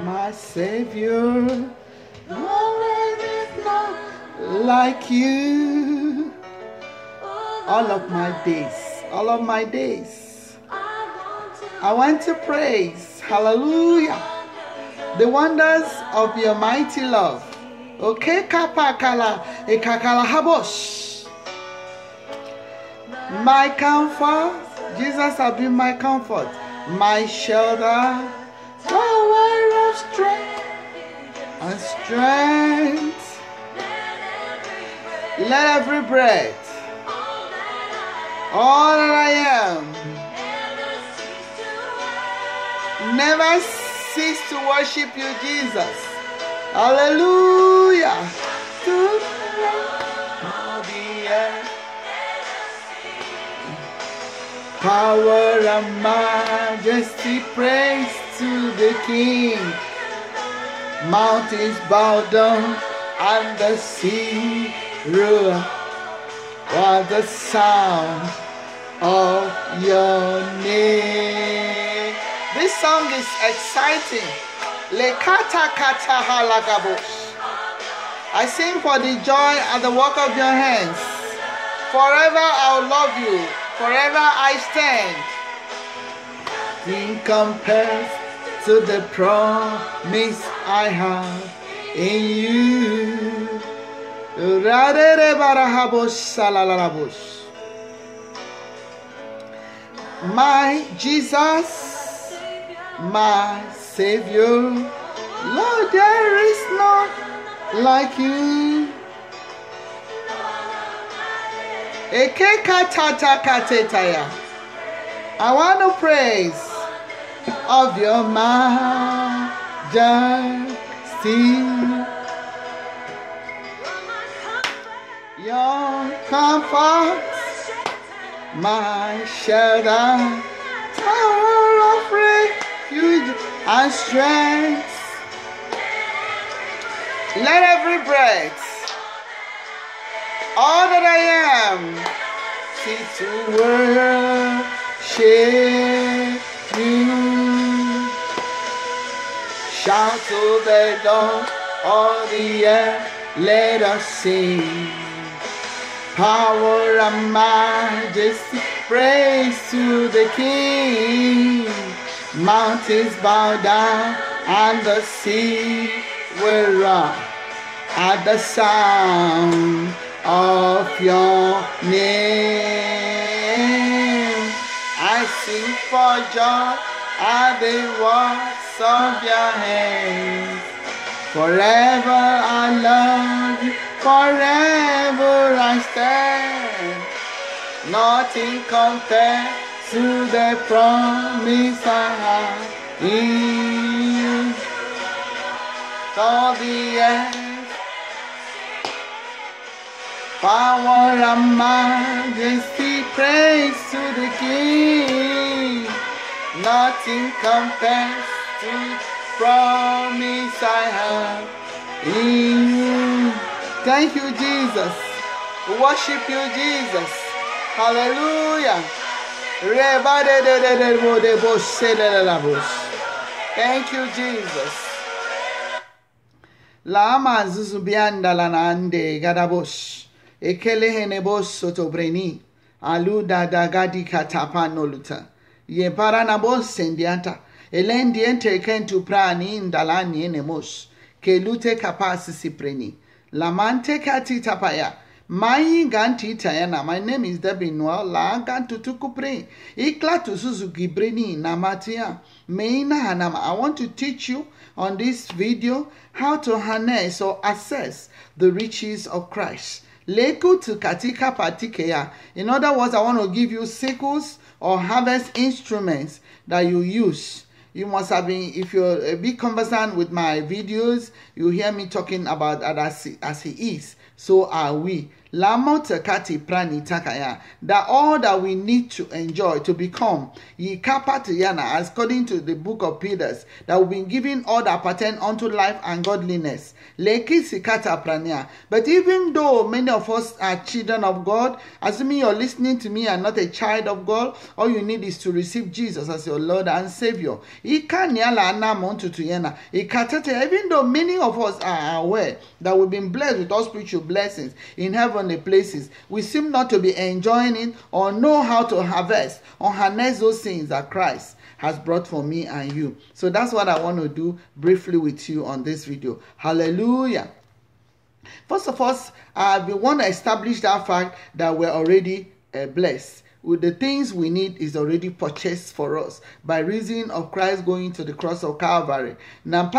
my Savior. No one is not like you. All of my days, I want to praise, hallelujah, the wonders of your mighty love. Okay, kapakala, ekakala habos. My comfort, Jesus has been my comfort, my shelter, tower of strength and strength. Let every breath, all that I am, never cease to worship you, Jesus. Hallelujah. To the earth. Power and majesty, praise to the King. Mountains bow down and the sea roar. What the sound of your name. This song is exciting. Lekata kata halagabos. I sing for the joy and the work of your hands. Forever I'll love you. Forever I stand. In compared to the promise I have in you. My Jesus, my Savior, Lord, there is none like you. I want to praise of your majesty, your comfort, my shelter, tower of refuge and strength. Let every breath, all that I am, see to worship you. Shout to the Lord, all the earth, let us sing. Power and majesty, praise to the King. Mountains bow down and the sea will rock at the sound of your name. I sing for joy at the works of your hands. Forever I love you, forever I stand. Nothing compared to the promise I have in you. All the earth, power and majesty, praise to the King. Nothing compares to the promise I have in you. Thank you, Jesus. We worship you, Jesus. Hallelujah. Thank you, Jesus. Lama zuzubianda lanande gadabos. Ekele henebos sotobreni. Aluda dagadi katapanoluta. Ye paranabos sendianta. Elendiente kentu prani indalani enemos. Kelute kapasi preni. Lamante kati tapaya. My ganti tayana. My name is Debbie Noel. La gantu tukupre. Ikla to Suzuki breni namatia. Meina hanama. I want to teach you on this video how to harness or access the riches of Christ. Leku to katika patikeya. In other words, I want to give you sickles or harvest instruments that you use. You must have been, if you're a bit conversant with my videos, you hear me talking about that as he is. So are we. Lamotekati prani takaya. That all that we need to enjoy, to become, as according to the book of Peter, that we've been given all that pertain unto life and godliness. But even though many of us are children of God, assuming you're listening to me and not a child of God, all you need is to receive Jesus as your Lord and Savior. Even though many of us are aware that we've been blessed with all spiritual blessings in heavenly places, we seem not to be enjoying it or know how to harvest or harness those things that Christ has brought for me and you. So that's what I want to do briefly with you on this video. Hallelujah. First of all, we want to establish that fact that we're already blessed. With the things we need is already purchased for us by reason of Christ going to the cross of Calvary. Ephesians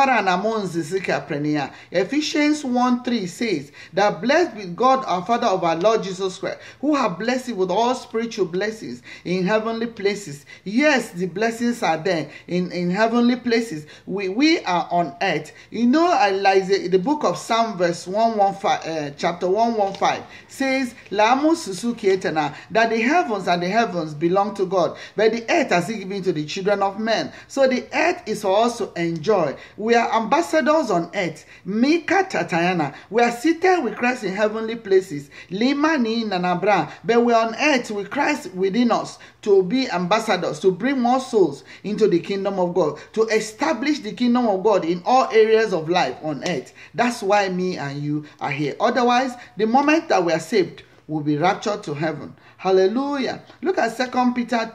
1:3 says that blessed be God our Father of our Lord Jesus Christ, who have blessed you with all spiritual blessings in heavenly places. Yes, the blessings are there in heavenly places. We are on earth. You know, like the book of Psalm verse 115, chapter 115 says, that the heavens and the heavens belong to God, but the earth has He given to the children of men. So the earth is for us to enjoy. We are ambassadors on earth. Mika Tatayana. We are seated with Christ in heavenly places. Lima ni nanabra. But we are on earth with Christ within us to be ambassadors, to bring more souls into the kingdom of God, to establish the kingdom of God in all areas of life on earth. That's why me and you are here. Otherwise, the moment that we are saved, we'll be raptured to heaven. Hallelujah. Look at 2 Peter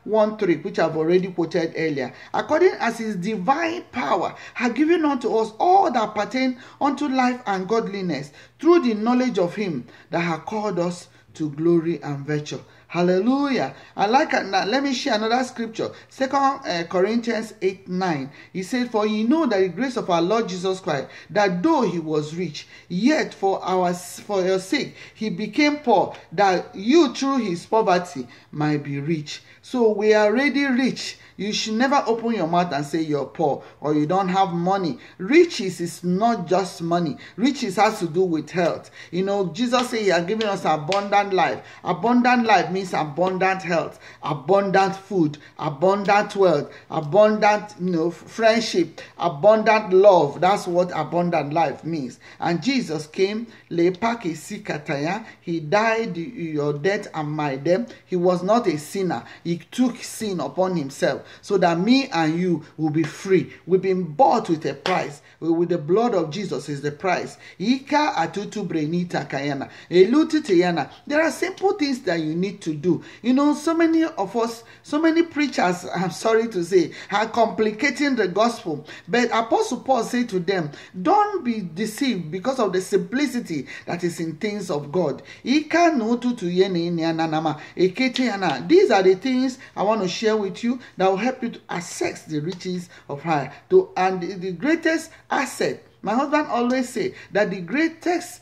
1:3, which I've already quoted earlier. According as His divine power has given unto us all that pertain unto life and godliness, through the knowledge of Him that has called us to glory and virtue. Hallelujah. I like it. Now, let me share another scripture. 2 Corinthians 8:9. He said, for you know that the grace of our Lord Jesus Christ, that though He was rich, yet for your sake He became poor, that you through His poverty might be rich. So we are already rich. You should never open your mouth and say you're poor or you don't have money. Riches is not just money. Riches has to do with health. You know, Jesus said He has given us abundant life. Abundant life means abundant health, abundant food, abundant wealth, abundant, friendship, abundant love. That's what abundant life means. And Jesus came, He died your death and my death. He was not a sinner. He took sin upon Himself, so that me and you will be free. We've been bought with a price. With the blood of Jesus is the price. There are simple things that you need to do. So many of us, so many preachers, I'm sorry to say, are complicating the gospel. But Apostle Paul said to them, don't be deceived because of the simplicity that is in things of God. These are the things I want to share with you that will help you to access the riches of high. And the greatest asset, my husband always say that the greatest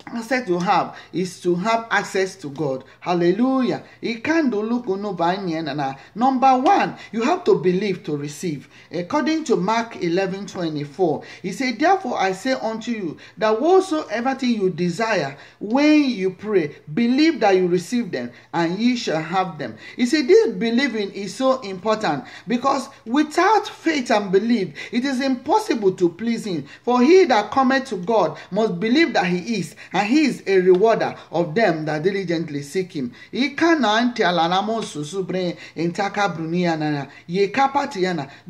asset you have is to have access to God. Hallelujah. Number one, you have to believe to receive. According to Mark 11:24, He said, therefore I say unto you, that whatsoever thing you desire, when you pray, believe that you receive them, and ye shall have them. He said this believing is so important, because without faith and belief, it is impossible to please Him. For he that cometh to God must believe that He is, and He is a rewarder of them that diligently seek Him.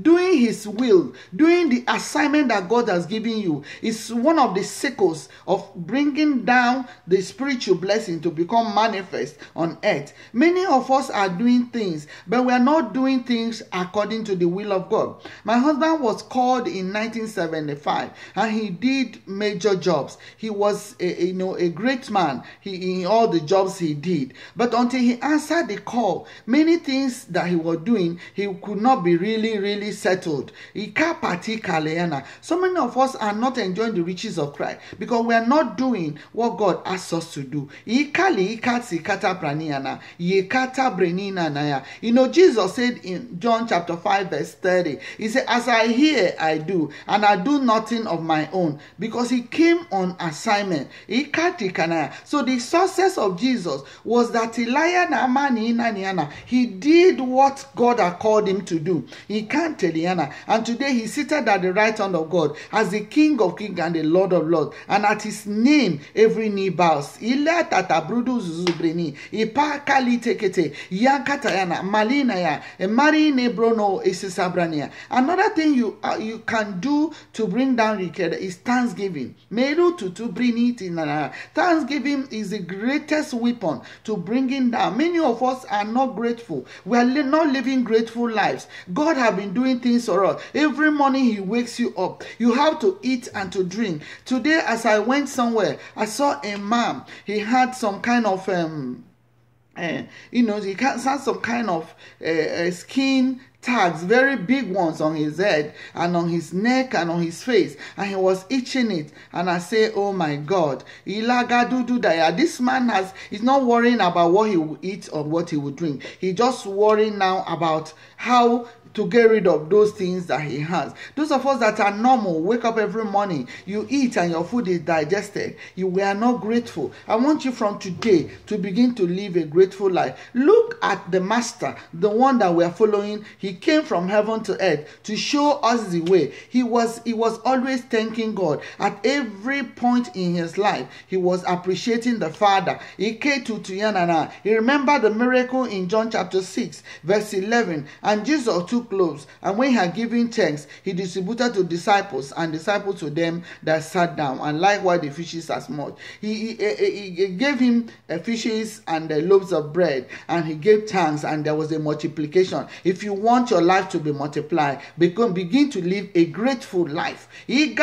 Doing His will, doing the assignment that God has given you, is one of the sickles of bringing down the spiritual blessing to become manifest on earth. Many of us are doing things, but we are not doing things according to the will of God. My husband was called in 1975, and he did major jobs. He was a a great man in all the jobs he did. But until he answered the call, many things that he was doing, he could not be really settled. So many of us are not enjoying the riches of Christ because we are not doing what God asks us to do. Jesus said in John chapter 5 verse 30, he said, as I hear, I do, and I do nothing of my own, because he came on assignment. So the success of Jesus was that he did what God had called him to do. And today he's seated at the right hand of God as the King of Kings and the Lord of Lords. And at his name, every knee bows. Another thing you can do to bring down Rikeda is thanksgiving. Thanksgiving is the greatest weapon to bringing down. Many of us are not grateful. We are not living grateful lives. God has been doing things for us. Every morning he wakes you up. You have to eat and to drink. Today, as I went somewhere, I saw a man. He had some kind of he had some kind of skin tags, very big ones on his head and on his neck and on his face, and he was itching it. And I say, oh my God, this man he's not worrying about what he will eat or what he will drink. He just worrying now about how to get rid of those things that he has. Those of us that are normal, wake up every morning, you eat and your food is digested. You were not grateful. I want you from today to begin to live a grateful life. Look at the Master, the one that we are following. He came from heaven to earth to show us the way. He was always thanking God. At every point in his life, he was appreciating the Father. He remembered the miracle in John chapter 6, verse 11. And Jesus took clothes, and when he had given thanks, he distributed to disciples, and disciples to them that sat down, and likewise the fishes as much. He gave him fishes and loaves of bread, and he gave thanks, and there was a multiplication. If you want your life to be multiplied, begin to live a grateful life. Begin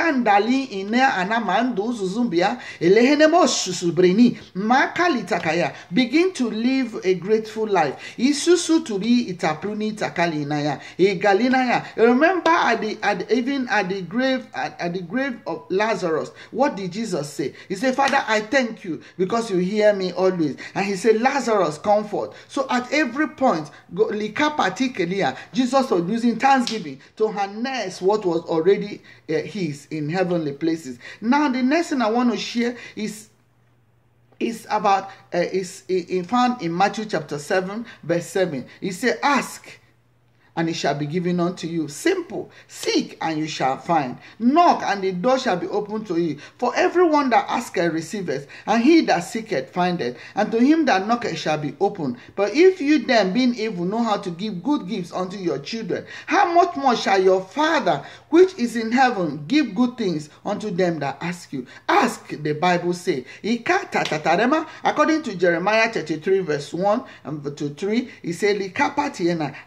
to live a grateful life. Remember at the grave of Lazarus, what did Jesus say? He said, Father, I thank you because you hear me always. And he said, Lazarus, comfort. So at every point, Jesus was using thanksgiving to harness what was already his in heavenly places. Now the next thing I want to share is about found in Matthew chapter 7 verse 7. He said, ask and it shall be given unto you. Simple. Seek and you shall find. Knock and the door shall be opened to you. For everyone that asketh receiveth, and he that seeketh findeth, and to him that knocketh shall be opened. But if you then, being evil, know how to give good gifts unto your children, how much more shall your Father which is in heaven give good things unto them that ask you? Ask, the Bible say. According to Jeremiah 33 verse 1 and to 3, he said,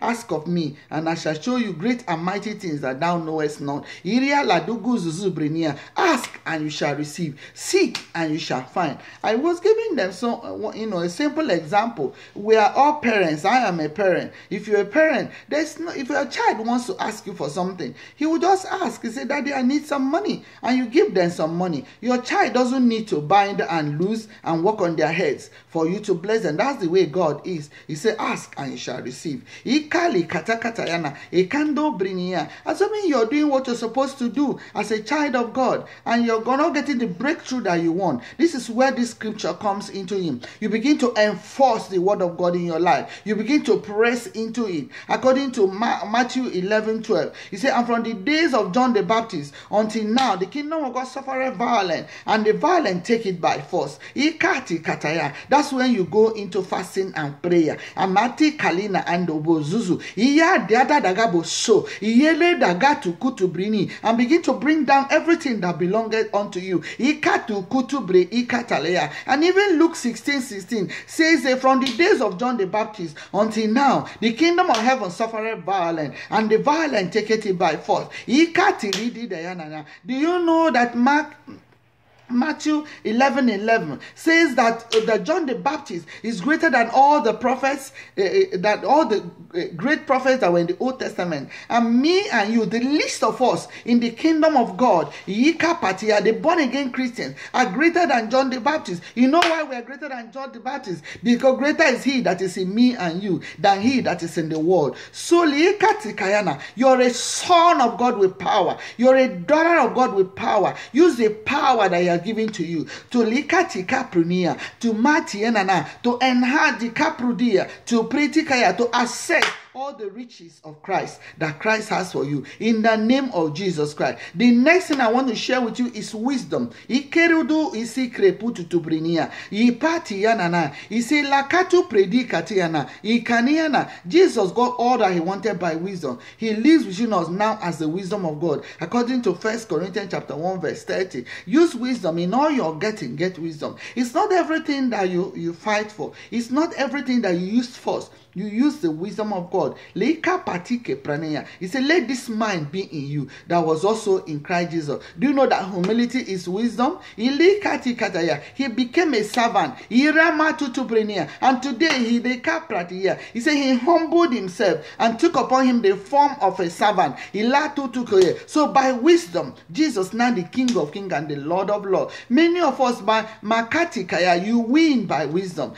ask of me, and I shall show you great and mighty things that thou knowest not. Ask and you shall receive. Seek and you shall find. I was giving them a simple example. We are all parents. I am a parent. If you're a parent, if your child wants to ask you for something, he will just ask. He say, Daddy, I need some money, and you give them some money. Your child doesn't need to bind and loose and work on their heads for you to bless them. That's the way God is. He said, ask and you shall receive. Assuming you're doing what you're supposed to do as a child of God, and you're not getting the breakthrough that you want, this is where this scripture comes into him. You begin to enforce the word of God in your life. You begin to press into it. According to Matthew 11:12, he said, and from the days of John the Baptist until now, the kingdom of God suffereth violence, and the violent take it by force. That's when you go into fasting and prayer. Amati kalina and obozuzu. And begin to bring down everything that belongeth unto you. And even Luke 16:16 says that from the days of John the Baptist until now, the kingdom of heaven suffereth violence, and the violent take it by force. Do you know that Matthew 11:11 says that John the Baptist is greater than all the prophets, that all the great prophets that were in the Old Testament. And me and you, the least of us in the kingdom of God, Yika Patia, the born again Christians, are greater than John the Baptist. You know why we are greater than John the Baptist? Because greater is he that is in me and you than he that is in the world. So Lieka Tikayana, you're a son of God with power. You're a daughter of God with power. Use the power that you are given to you to likati kaprunia, to matienana, to enhance the kaprudia, to pritikaya, to access all the riches of Christ that Christ has for you in the name of Jesus Christ. The next thing I want to share with you is wisdom. Ikerudu isi kreputu tubrinia. Ipati yanana. Isi lakatu predikatiana. Ikaniana. Jesus got all that he wanted by wisdom. He lives within us now as the wisdom of God. According to 1 Corinthians chapter 1 verse 30. Use wisdom in all you're getting. Get wisdom. It's not everything that you fight for. It's not everything that you use first. You use the wisdom of God. He said, let this mind be in you that was also in Christ Jesus. Do you know that humility is wisdom? He became a servant. And today he said he humbled himself and took upon him the form of a servant. So by wisdom, Jesus now the King of Kings and the Lord of Lords. Many of us by Makatikaya, you win by wisdom.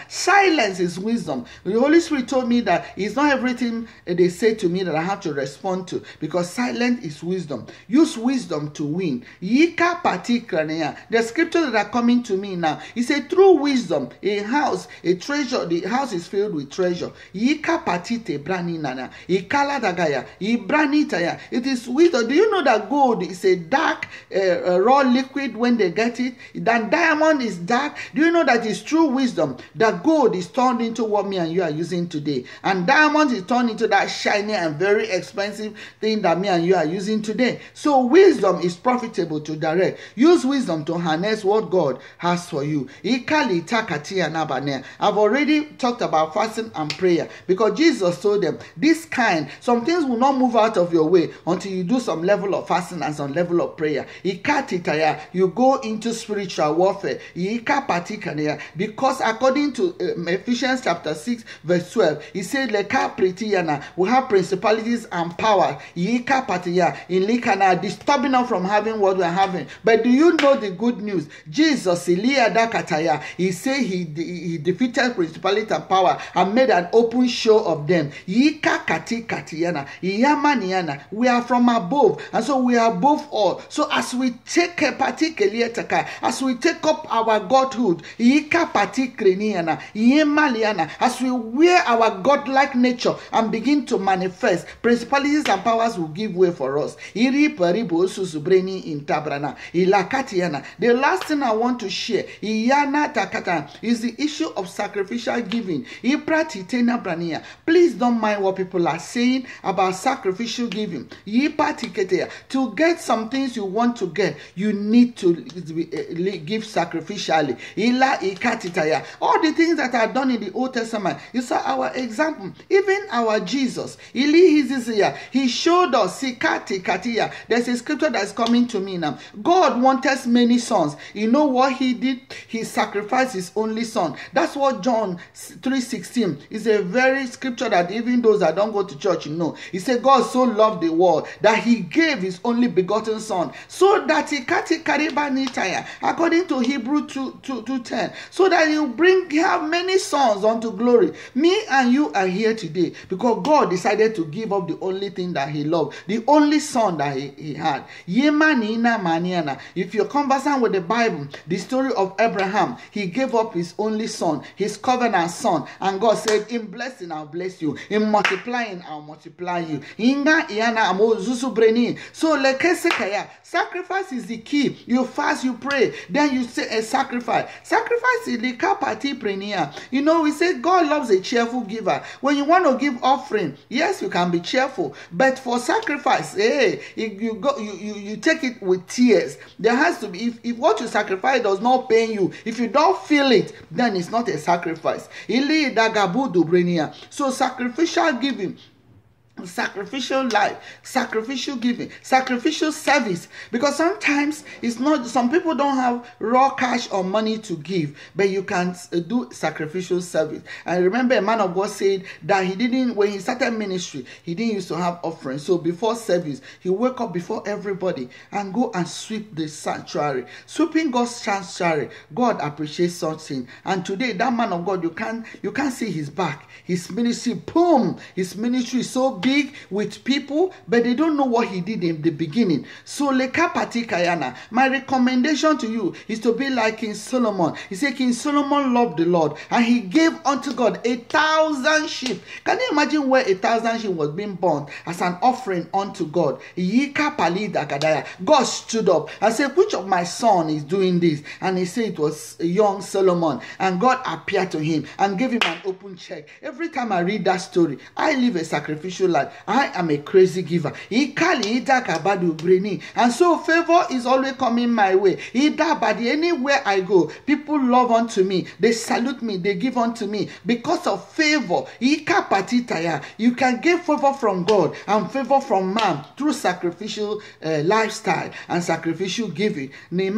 Silence is wisdom. The Holy Spirit told me that it's not everything they say to me that I have to respond to, because silence is wisdom. Use wisdom to win. Yika patikranea. The scriptures that are coming to me now, he said through wisdom, a house, a treasure, the house is filled with treasure. Yika patite braninana. Ikala dagaya. Ibranitaya. It is wisdom. Do you know that gold is a dark raw liquid when they get it? Then diamond is dark. Do you know that it's true wisdom that gold is turned into what me and you are using today, and diamond is turned into that shiny and very expensive thing that me and you are using today? So wisdom is profitable to direct. Use wisdom to harness what God has for you. I've already talked about fasting and prayer, because Jesus told them this kind, some things will not move out of your way until you do some level of fasting and some level of prayer. You go into spiritual warfare, because according to Ephesians chapter 6 verse 12, he said we have principalities and power in Likana disturbing us from having what we are having. But do you know the good news? Jesus, he said he defeated principalities and power and made an open show of them. We are from above, and so we are above all. So as we take a particular, as we take up our godhood, as we wear our godlike nature and begin to manifest, principalities and powers will give way for us. The last thing I want to share is the issue of sacrificial giving. Please don't mind what people are saying about sacrificial giving. To get some things you want to get, you need to give sacrificially. All the things that are done in the Old Testament, you saw our example. Even our Jesus, he showed us. There's a scripture that's coming to me now. God wanted many sons. You know what he did? He sacrificed his only son. That's what John 3:16 is a very scripture that even those that don't go to church know. He said God so loved the world that he gave his only begotten son, so that he according to Hebrew 2:10, so that you have many sons unto glory. Me and you are here today because God decided to give up the only thing that he loved, the only son that he had. If you're conversant with the Bible, the story of Abraham, he gave up his only son, his covenant son, and God said, in blessing I'll bless you, in multiplying I'll multiply you. So sacrifice is the key. You fast, you pray, then you say a sacrifice. Sacrifice is the party prenia. You know, we say God loves a cheerful giver. When you want to give offering, yes, you can be cheerful, but for sacrifice, you take it with tears. There has to be, if what you sacrifice does not pain you, if you don't feel it, then it's not a sacrifice. So sacrificial giving sacrificial life, sacrificial giving, sacrificial service. Because sometimes it's not, some people don't have raw cash or money to give, but you can do sacrificial service. I remember a man of God said that he didn't, when he started ministry, he didn't used to have offerings. So before service, he wake up before everybody and go and sweep the sanctuary. Sweeping God's sanctuary, God appreciates something. And today, that man of God, you can't see his back. His ministry, boom, his ministry is so big with people, but they don't know what he did in the beginning. So leka pati kayana, my recommendation to you is to be like King Solomon. He said King Solomon loved the Lord and he gave unto God 1,000 sheep. Can you imagine where 1,000 sheep was being born as an offering unto God? God stood up and said, which of my son is doing this? And he said it was a young Solomon, and God appeared to him and gave him an open check. Every time I read that story, I live a sacrificial life. I am a crazy giver. And so favor is always coming my way. Anywhere I go, people love unto me. They salute me. They give unto me because of favor. You can get favor from God and favor from man through sacrificial lifestyle and sacrificial giving. I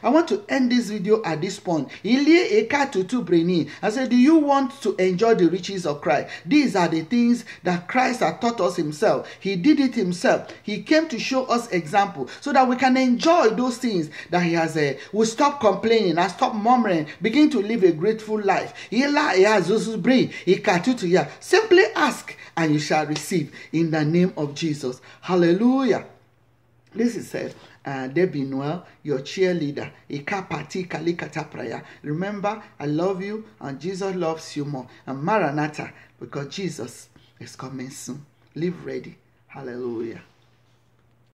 want to end this video at this point. I said, do you want to enjoy the riches of Christ? These are the things that Christ has taught us himself. He did it himself. He came to show us example so that we can enjoy those things that he has. We stop complaining and stop murmuring. Begin to live a grateful life. Simply ask and you shall receive in the name of Jesus. Hallelujah. This is said. Debbie Noel, your cheerleader. Remember, I love you and Jesus loves you more. And Maranatha, because Jesus is coming soon. Live ready. Hallelujah.